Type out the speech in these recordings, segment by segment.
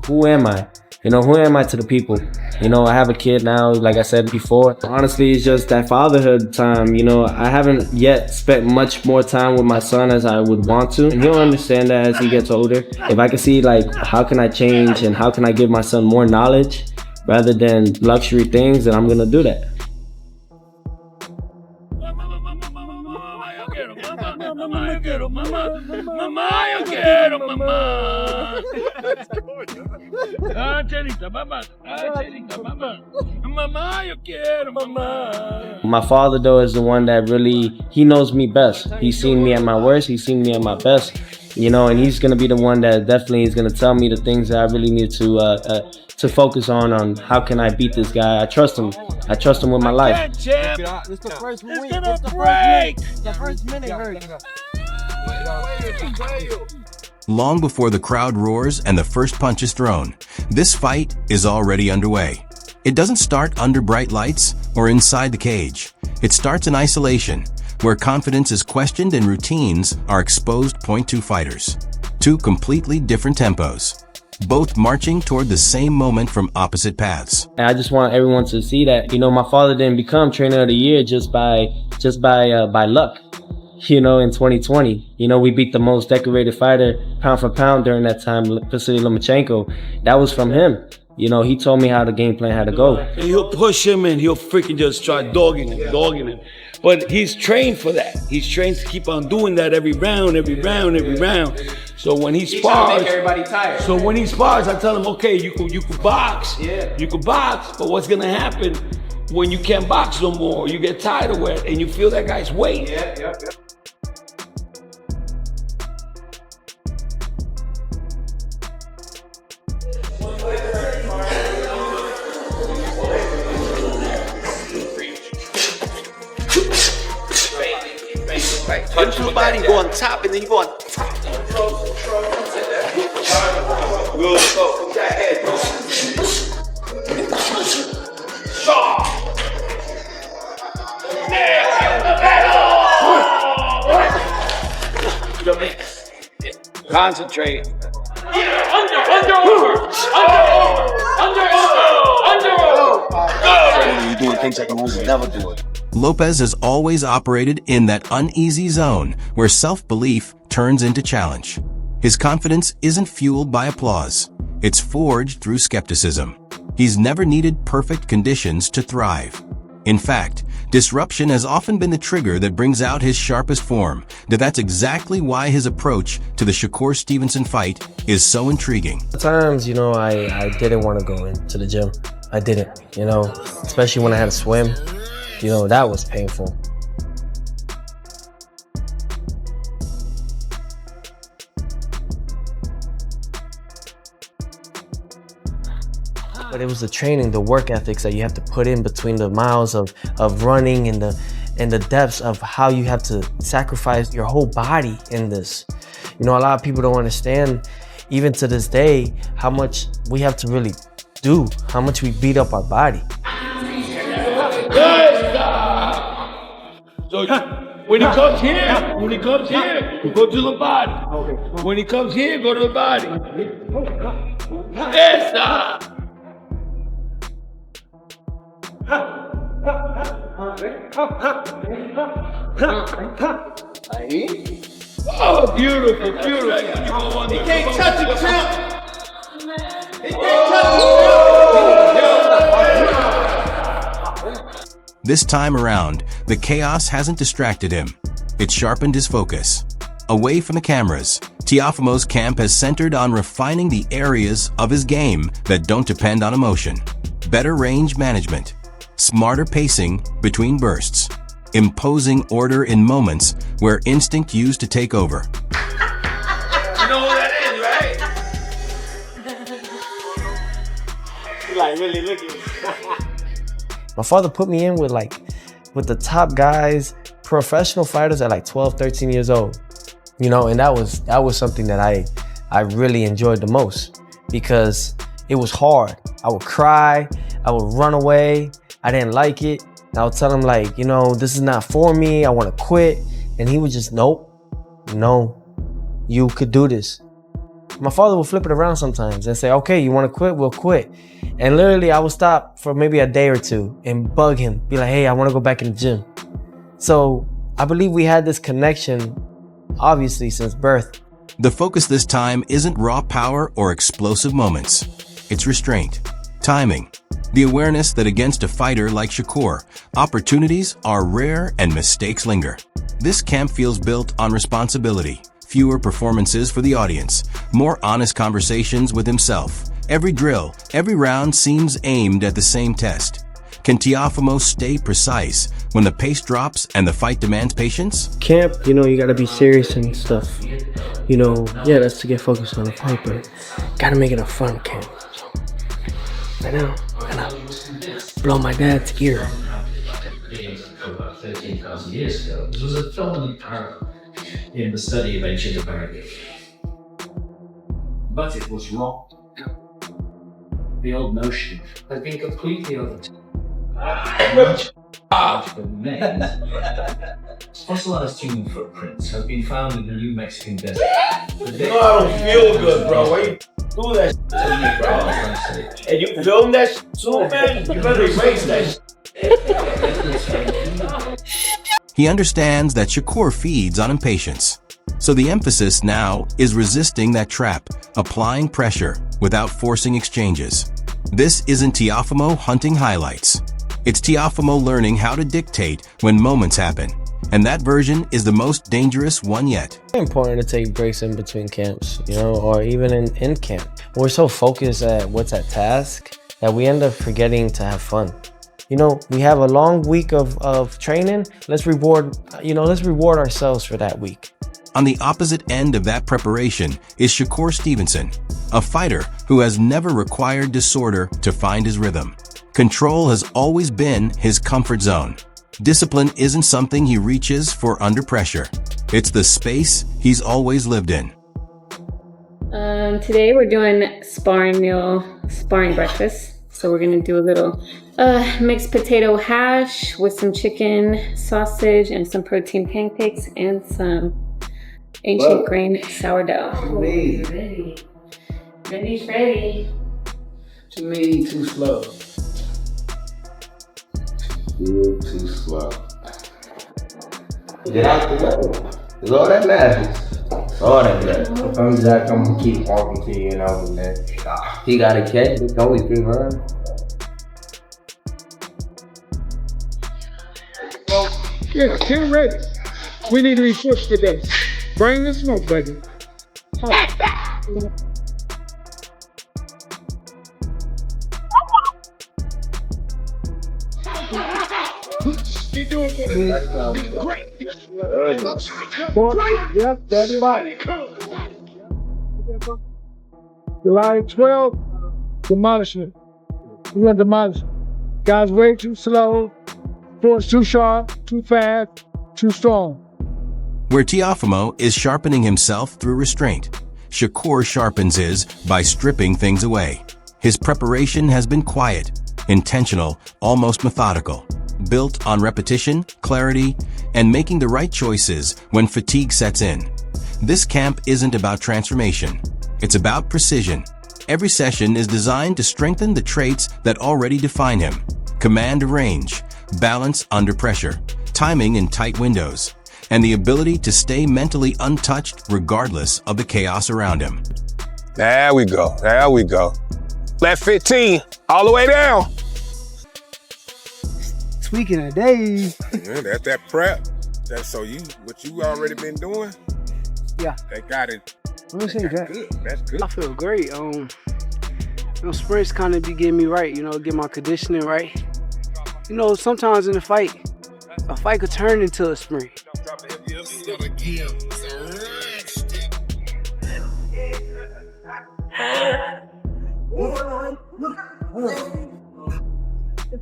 who am I? You know, who am I to the people? You know, I have a kid now, like I said before. Honestly, it's just that fatherhood time. You know, I haven't yet spent much more time with my son as I would want to. And he'll understand that as he gets older. If I can see, like, how can I change and how can I give my son more knowledge rather than luxury things, then I'm gonna do that. My father, though, is the one that really, he knows me best. He's seen me at my worst, he's seen me at my best, you know, and he's gonna be the one that definitely is gonna tell me the things that I really need to focus on how can I beat this guy. I trust him with my life. It's the first week. It's the break. The first minute hurts. Long before the crowd roars and the first punch is thrown, this fight is already underway. It doesn't start under bright lights or inside the cage. It starts in isolation, where confidence is questioned and routines are exposed. .2 fighters. Two completely different tempos, both marching toward the same moment from opposite paths. I just want everyone to see that, you know, my father didn't become trainer of the year just by luck. You know, in 2020, you know, we beat the most decorated fighter pound for pound during that time, Vasily Lomachenko. That was from him. You know, he told me how the game plan had to go. And he'll push him and he'll freaking just try dogging him. But he's trained for that. He's trained to keep on doing that every round. So when he spars, I tell him, okay, you could box. Yeah. You could box, but what's gonna happen when you can't box no more? You get tired of it and you feel that guy's weight. Yeah. Touch your body, go on top, and then you go on top. Good, go, put that head. Concentrate. You're doing things I can almost never do it. Lopez has always operated in that uneasy zone where self-belief turns into challenge. His confidence isn't fueled by applause. It's forged through skepticism. He's never needed perfect conditions to thrive. In fact, disruption has often been the trigger that brings out his sharpest form. That's exactly why his approach to the Shakur Stevenson fight is so intriguing. At times, you know, I didn't want to go into the gym. I didn't, you know, especially when I had to swim. You know, that was painful. But it was the training, the work ethics that you have to put in between the miles of running and the depths of how you have to sacrifice your whole body in this. You know, a lot of people don't understand, even to this day, how much we have to really do, how much we beat up our body. So when he comes here, you go to the body. When he comes here, go to the body. Esa! Oh, beautiful. He can't touch it, champ. He can't touch it. This time around, the chaos hasn't distracted him. It sharpened his focus. Away from the cameras, Teofimo's camp has centered on refining the areas of his game that don't depend on emotion. Better range management, smarter pacing between bursts, imposing order in moments where instinct used to take over. You know who that is, right? You like really looking. My father put me in with the top guys, professional fighters at like 12, 13 years old. You know, and that was something that I really enjoyed the most because it was hard. I would cry, I would run away, I didn't like it. I would tell him like, you know, this is not for me, I want to quit. And he would just, nope, no, you could do this. my father would flip it around sometimes and say, okay, you want to quit? We'll quit. And literally I would stop for maybe a day or two and bug him, be like, hey, I want to go back in the gym. So I believe we had this connection, obviously, since birth. The focus this time isn't raw power or explosive moments. It's restraint, timing, the awareness that against a fighter like Shakur, opportunities are rare and mistakes linger. This camp feels built on responsibility, fewer performances for the audience, more honest conversations with himself. Every drill, every round seems aimed at the same test. Can Teofimo stay precise when the pace drops and the fight demands patience? Camp, you know, you gotta be serious and stuff. You know, yeah, that's to get focused on the fight, but gotta make it a fun camp. So, right now, I'm gonna blow my dad's ear. About 13,000 years ago, this was a phenomenal part in the study of ancient America. But it was wrong. The old notion has been completely overturned. Fossilized human footprints have been found in the New Mexican desert. No, I don't feel good, bro. Why you do that to me, bro? And you film that too, man? You better erase that. He understands that Shakur feeds on impatience. So the emphasis now is resisting that trap, applying pressure without forcing exchanges. This isn't Teofimo hunting highlights. It's Teofimo learning how to dictate when moments happen. And that version is the most dangerous one yet. It's important to take breaks in between camps, you know, or even in camp. We're so focused at what's at task that we end up forgetting to have fun. You know, we have a long week of training. Let's reward ourselves for that week. On the opposite end of that preparation is Shakur Stevenson, a fighter who has never required disorder to find his rhythm. Control has always been his comfort zone. Discipline isn't something he reaches for under pressure. It's the space he's always lived in. Today we're doing sparring breakfast. So we're gonna do a little mixed potato hash with some chicken, sausage, and some protein pancakes and some ancient grain sourdough. Ready. Ready. To me, too slow. You're too slow. Get out the way. It's all that matters. It's all that matters. If I'm Jack, I'm gonna keep walking to you and over there. He got a catch. It's only 3 runs. Yeah, get ready. We need to be pushed to this. Bring the smoke, buddy. Keep doing it. Great. Yep, that's right. July 12th, demolishment. We're gonna demolish. Guys way too slow. Force too sharp, too fast, too strong. Where Teofimo is sharpening himself through restraint, Shakur sharpens his by stripping things away. His preparation has been quiet, intentional, almost methodical, built on repetition, clarity, and making the right choices when fatigue sets in. This camp isn't about transformation. It's about precision. Every session is designed to strengthen the traits that already define him: command of range, balance under pressure, timing in tight windows, and the ability to stay mentally untouched regardless of the chaos around him. There we go. There we go. Left 15, all the way down. Tweaking a day. Yeah, that's that prep. That's so what you already been doing? Yeah. They got it. Let me say that. Good. That's good. I feel great. Sprints kind of be getting me right, get my conditioning right. Sometimes in a fight could turn into a sprint.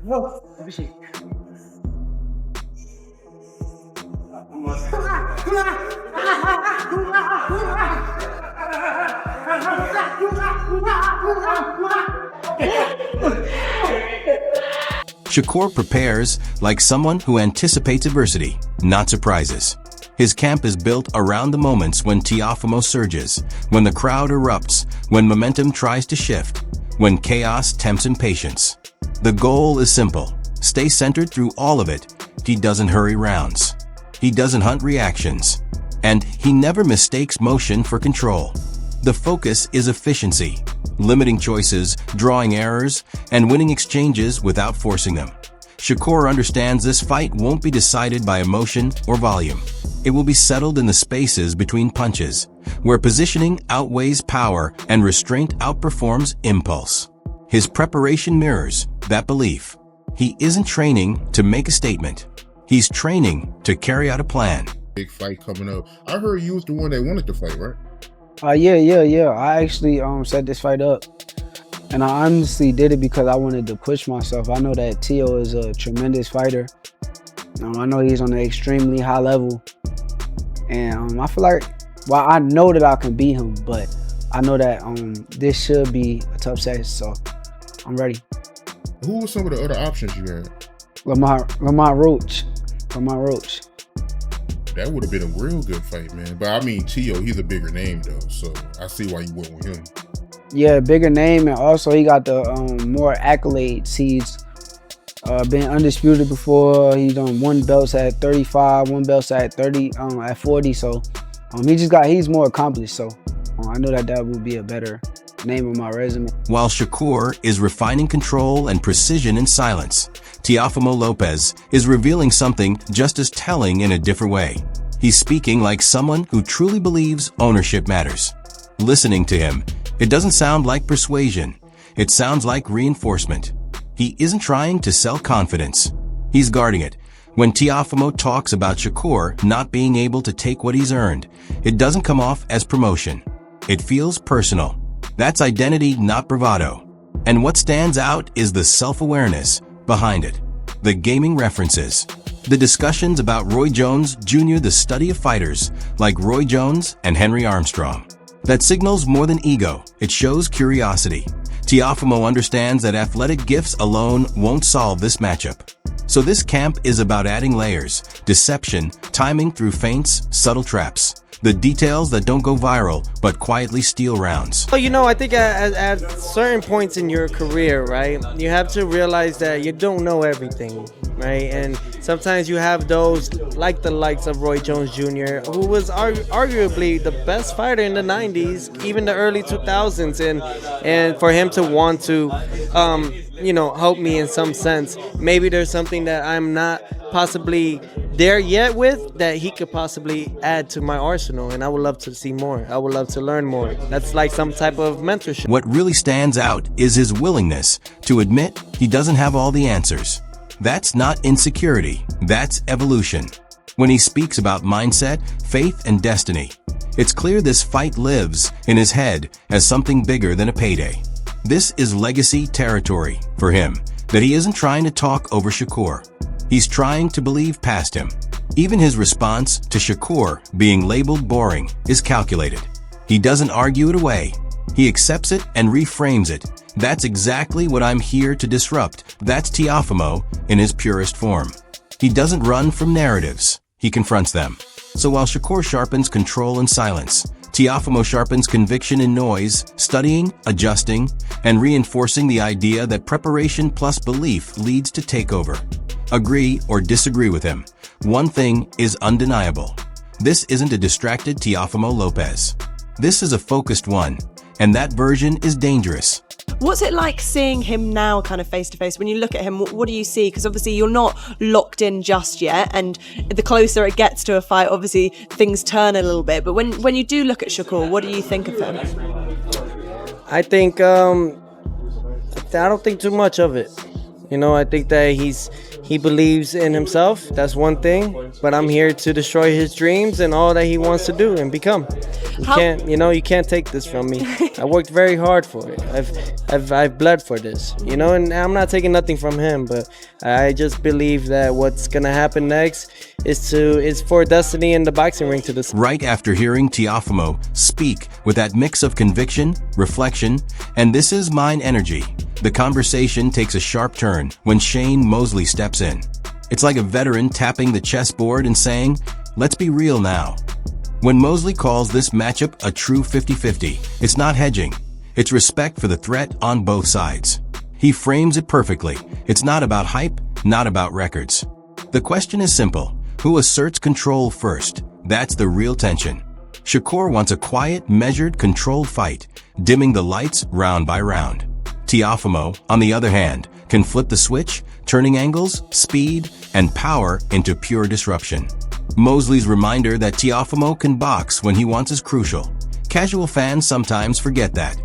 Let me see. Shakur prepares like someone who anticipates adversity, not surprises. His camp is built around the moments when Teofimo surges, when the crowd erupts, when momentum tries to shift, when chaos tempts impatience. The goal is simple. Stay centered through all of it. He doesn't hurry rounds. He doesn't hunt reactions. And he never mistakes motion for control. The focus is efficiency, limiting choices, drawing errors, and winning exchanges without forcing them. Shakur understands this fight won't be decided by emotion or volume. It will be settled in the spaces between punches, where positioning outweighs power and restraint outperforms impulse. His preparation mirrors that belief. He isn't training to make a statement. He's training to carry out a plan. Big fight coming up. I heard you was the one that wanted to fight, right? Yeah. I actually set this fight up. And I honestly did it because I wanted to push myself. I know that Teo is a tremendous fighter. I know he's on an extremely high level. And I feel like, well, I know that I can beat him, but I know that this should be a tough session, so I'm ready. Who were some of the other options you had? Lamont Roach. That would have been a real good fight, man. But I mean, Teo, he's a bigger name, though, so I see why you went with him. Yeah, bigger name, and also he got the more accolades. He's been undisputed before. He's done one belts at 35, one belts at 30, at 40. So he's more accomplished. So I know that would be a better name on my resume. While Shakur is refining control and precision in silence, Teofimo Lopez is revealing something just as telling in a different way. He's speaking like someone who truly believes ownership matters. Listening to him, it doesn't sound like persuasion. It sounds like reinforcement. He isn't trying to sell confidence. He's guarding it. When Teofimo talks about Shakur not being able to take what he's earned, it doesn't come off as promotion. It feels personal. That's identity, not bravado. And what stands out is the self-awareness behind it. The gaming references. The discussions about Roy Jones Jr., the study of fighters like Roy Jones and Henry Armstrong. That signals more than ego. It shows curiosity. Teofimo understands that athletic gifts alone won't solve this matchup. So this camp is about adding layers, deception, timing through feints, subtle traps. The details that don't go viral, but quietly steal rounds. Well, I think at certain points in your career, right, you have to realize that you don't know everything, right? And sometimes you have those, like the likes of Roy Jones Jr., who was arguably the best fighter in the 90s, even the early 2000s. And for him to want to, help me in some sense, maybe there's something that I'm not possibly there yet with that he could possibly add to my arsenal, and I would love to see more. I would love to learn more. That's like some type of mentorship. What really stands out is his willingness to admit he doesn't have all the answers. That's not insecurity, that's evolution. When he speaks about mindset, faith, and destiny, it's clear this fight lives in his head as something bigger than a payday. This is legacy territory for him, that he isn't trying to talk over Shakur. He's trying to believe past him. Even his response to Shakur being labeled boring is calculated. He doesn't argue it away. He accepts it and reframes it. That's exactly what I'm here to disrupt. That's Teofimo in his purest form. He doesn't run from narratives. He confronts them. So while Shakur sharpens control in silence, Teofimo sharpens conviction in noise, studying, adjusting, and reinforcing the idea that preparation plus belief leads to takeover. Agree or disagree with him, one thing is undeniable. This isn't a distracted Teofimo Lopez. This is a focused one, and that version is dangerous. What's it like seeing him now kind of face to face? When you look at him, what do you see? Because obviously you're not locked in just yet, and the closer it gets to a fight, obviously things turn a little bit. But when you do look at Shakur, what do you think of him? I think I don't think too much of it. I think that he believes in himself. That's one thing. But I'm here to destroy his dreams and all that he wants to do and become. You can't take this from me. I worked very hard for it. I've bled for this. And I'm not taking nothing from him, but I just believe that what's gonna happen next is for destiny in the boxing ring to decide. Right after hearing Teofimo speak with that mix of conviction, reflection, and this is mine energy, the conversation takes a sharp turn when Shane Mosley steps in. It's like a veteran tapping the chessboard and saying, Let's be real now. When Mosley calls this matchup a true 50-50, it's not hedging. It's respect for the threat on both sides. He frames it perfectly. It's not about hype, not about records. The question is simple. Who asserts control first? That's the real tension. Shakur wants a quiet, measured, controlled fight, dimming the lights round by round. Teofimo, on the other hand, can flip the switch, turning angles, speed, and power into pure disruption. Mosley's reminder that Teofimo can box when he wants is crucial. Casual fans sometimes forget that.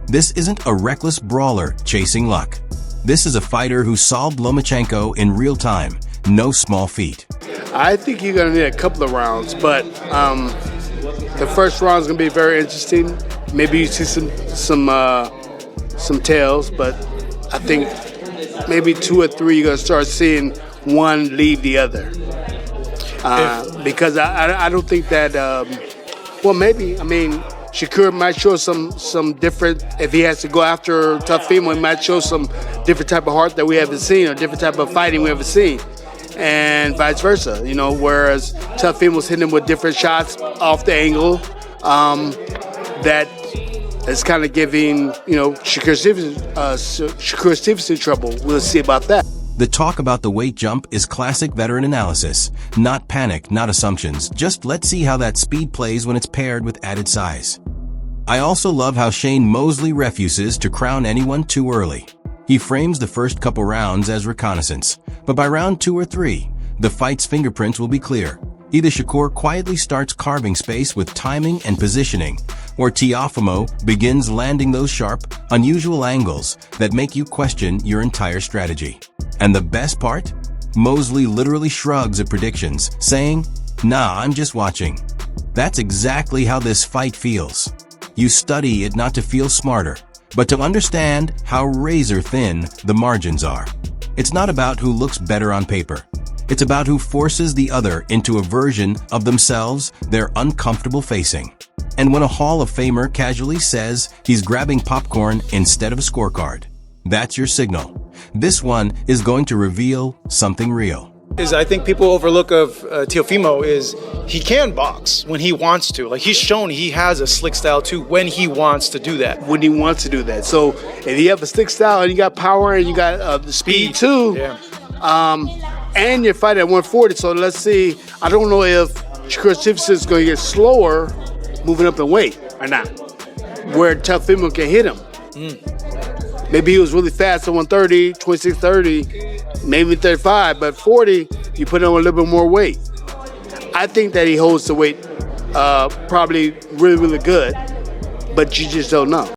This isn't a reckless brawler chasing luck. This is a fighter who solved Lomachenko in real time. No small feat. I think you're going to need a couple of rounds, but the first round is going to be very interesting. Maybe you see some tails, but I think maybe 2 or 3 you're going to start seeing one leave the other. Because I don't think that, well, maybe, I mean, Shakur might show some different, if he has to go after Teofimo, he might show some different type of heart that we haven't seen or different type of fighting we haven't seen. And vice versa, you know, whereas Teofimo's hitting him with different shots off the angle that is kind of giving, you know, Shakur Stevenson trouble. We'll see about that. The talk about the weight jump is classic veteran analysis. Not panic, not assumptions. Just let's see how that speed plays when it's paired with added size. I also love how Shane Mosley refuses to crown anyone too early. He frames the first couple rounds as reconnaissance, but by round 2 or 3, the fight's fingerprints will be clear. Either Shakur quietly starts carving space with timing and positioning, or Teofimo begins landing those sharp, unusual angles that make you question your entire strategy. And the best part? Mosley literally shrugs at predictions, saying, "Nah, I'm just watching." That's exactly how this fight feels. You study it not to feel smarter, but to understand how razor thin the margins are. It's not about who looks better on paper. It's about who forces the other into a version of themselves they're uncomfortable facing. And when a Hall of Famer casually says he's grabbing popcorn instead of a scorecard, that's your signal. This one is going to reveal something real. I think people overlook of Teofimo is he can box when he wants to. Like, he's shown he has a slick style too when he wants to do that. When he wants to do that. So if you have a slick style and you got power and you got the speed too, and you're fighting at 140, so let's see. I don't know if Shakur Stevenson is going to get slower moving up in weight or not, where Teofimo can hit him. Maybe he was really fast at 130, 26-30, maybe 35, but 40, you put on a little bit more weight. I think that he holds the weight probably really, really good, but you just don't know.